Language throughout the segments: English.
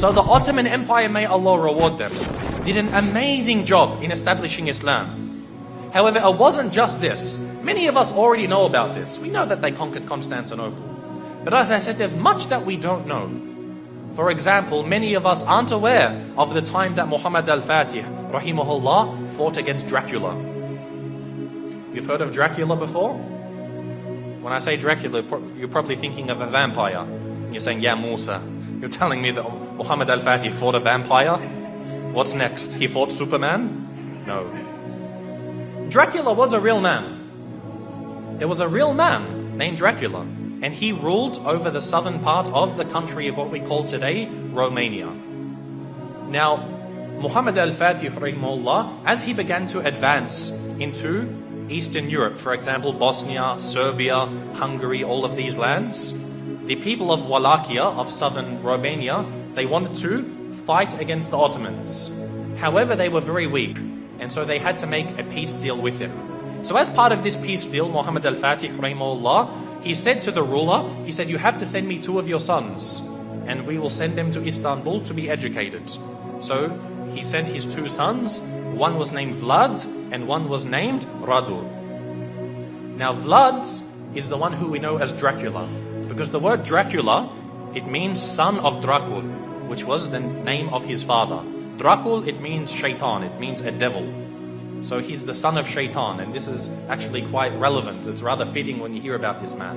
So the Ottoman Empire, may Allah reward them, did an amazing job in establishing Islam. However, it wasn't just this. Many of us already know about this. We know that they conquered Constantinople. But as I said, there's much that we don't know. For example, many of us aren't aware of the time that Muhammad al-Fatih, rahimahullah, fought against Dracula. You've heard of Dracula before? When I say Dracula, you're probably thinking of a vampire. And you're saying, yeah, Musa, you're telling me that Muhammad al-Fatih fought a vampire? What's next? He fought Superman? No. Dracula was a real man. There was a real man named Dracula, and he ruled over the southern part of the country of what we call today Romania. Now, Muhammad al-Fatih, rahimahullah, as he began to advance into Eastern Europe, for example, Bosnia, Serbia, Hungary, all of these lands, the people of Walachia, of southern Romania, they wanted to fight against the Ottomans. However, they were very weak, and so they had to make a peace deal with him. So as part of this peace deal, Muhammad al-Fatih, rahimahullah, he said to the ruler, he said, you have to send me 2 of your sons, and we will send them to Istanbul to be educated. So he sent his 2 sons. One was named Vlad, and one was named Radu. Now Vlad is the one who we know as Dracula, because the word Dracula, it means son of Dracul, which was the name of his father. Dracul, it means shaitan, it means a devil. So he's the son of shaitan, and this is actually quite relevant. It's rather fitting when you hear about this man.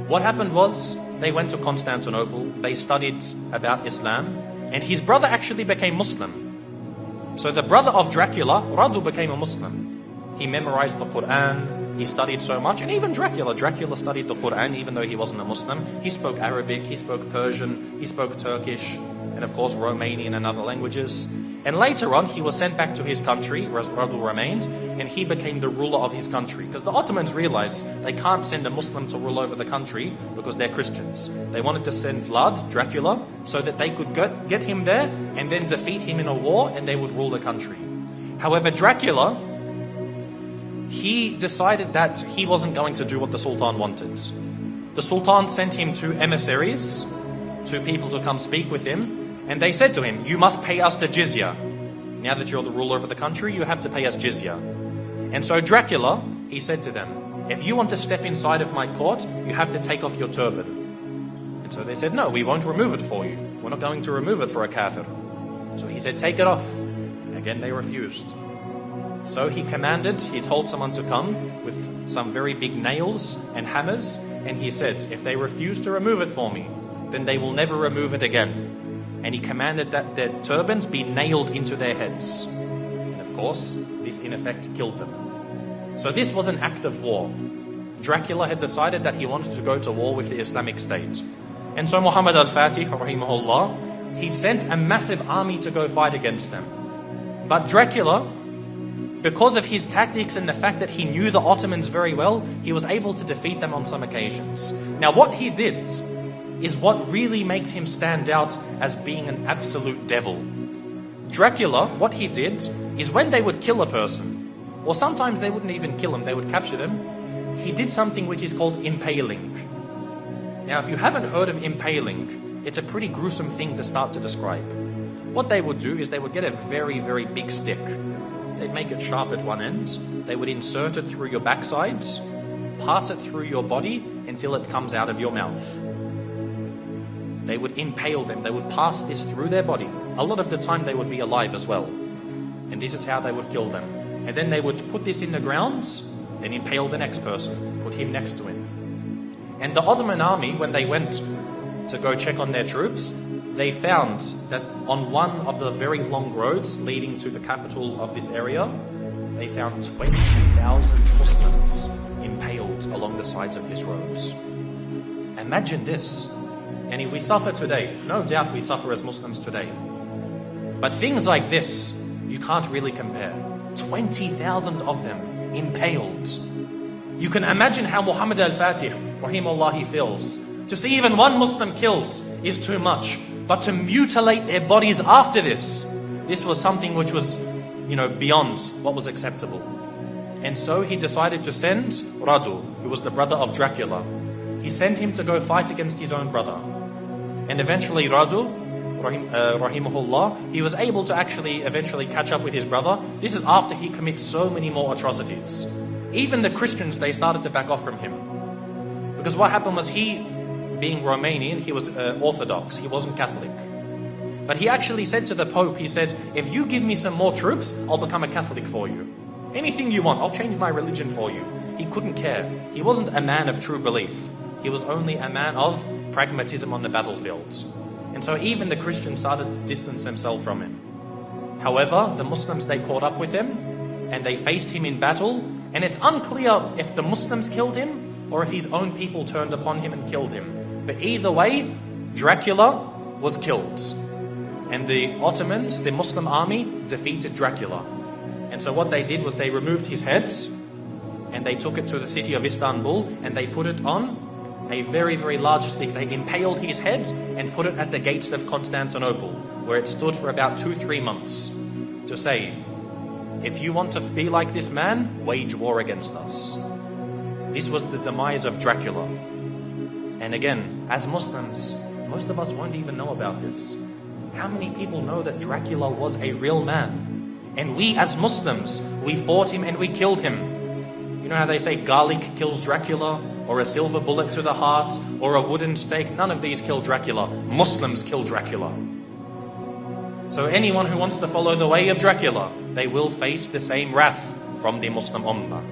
What happened was, they went to Constantinople, they studied about Islam, and his brother actually became Muslim. So the brother of Dracula, Radu, became a Muslim. He memorized the Quran, he studied so much, and even Dracula studied the Quran even though he wasn't a Muslim. He spoke Arabic, he spoke Persian, he spoke Turkish, and of course Romanian and other languages. And later on, he was sent back to his country, where Radu remained, and he became the ruler of his country. Because the Ottomans realized they can't send a Muslim to rule over the country because they're Christians. They wanted to send Vlad, Dracula, so that they could get him there and then defeat him in a war, and they would rule the country. However, Dracula, he decided that he wasn't going to do what the Sultan wanted. The Sultan sent him 2 emissaries, 2 people to come speak with him, and they said to him, you must pay us the jizya. Now that you're the ruler of the country, you have to pay us jizya. And so Dracula, he said to them, if you want to step inside of my court, you have to take off your turban. And so they said, no, we won't remove it for you. We're not going to remove it for a kafir. So he said, take it off. Again, they refused. So he told someone to come with some very big nails and hammers, and he said, if they refuse to remove it for me, then they will never remove it again. And he commanded that their turbans be nailed into their heads. And of course, this in effect killed them. So this was an act of war. Dracula had decided that he wanted to go to war with the Islamic State. And so Muhammad al-Fatih, rahimahullah, he sent a massive army to go fight against them. But Dracula, because of his tactics and the fact that he knew the Ottomans very well, he was able to defeat them on some occasions. Now what he did is what really makes him stand out as being an absolute devil. Dracula, what he did is when they would kill a person, or sometimes they wouldn't even kill him, they would capture them, he did something which is called impaling. Now if you haven't heard of impaling, it's a pretty gruesome thing to start to describe. What they would do is they would get a very, very big stick. They'd make it sharp at one end, they would insert it through your backsides, pass it through your body until it comes out of your mouth. They would impale them, they would pass this through their body. A lot of the time they would be alive as well. And this is how they would kill them. And then they would put this in the ground, then impale the next person, put him next to him. And the Ottoman army, when they went to go check on their troops, they found that on one of the very long roads leading to the capital of this area, they found 20,000 Muslims impaled along the sides of this road. Imagine this. And if we suffer today, no doubt we suffer as Muslims today. But things like this, you can't really compare. 20,000 of them impaled. You can imagine how Muhammad al-Fatih, rahimahullah, feels. To see even one Muslim killed is too much. But to mutilate their bodies after this was something which was, beyond what was acceptable. And so he decided to send Radu, who was the brother of Dracula. He sent him to go fight against his own brother. And eventually Radu, rahimahullah, he was able to actually eventually catch up with his brother. This is after he commits so many more atrocities. Even the Christians, they started to back off from him. Because what happened was he, being Romanian, he was Orthodox, he wasn't Catholic. But he actually said to the Pope, he said, if you give me some more troops, I'll become a Catholic for you. Anything you want, I'll change my religion for you. He couldn't care. He wasn't a man of true belief. He was only a man of pragmatism on the battlefields. And so even the Christians started to distance themselves from him. However, the Muslims, they caught up with him and they faced him in battle. And it's unclear if the Muslims killed him or if his own people turned upon him and killed him. But either way, Dracula was killed. And the Ottomans, the Muslim army, defeated Dracula. And so what they did was they removed his heads and they took it to the city of Istanbul and they put it on a very, very large stick. They impaled his head and put it at the gates of Constantinople, where it stood for about 2-3 months, to say, if you want to be like this man, wage war against us. This was the demise of Dracula. And again, as Muslims, most of us won't even know about this. How many people know that Dracula was a real man? And we as Muslims, we fought him and we killed him. You know how they say garlic kills Dracula, or a silver bullet to the heart, or a wooden stake? None of these kill Dracula. Muslims kill Dracula. So anyone who wants to follow the way of Dracula, they will face the same wrath from the Muslim Ummah.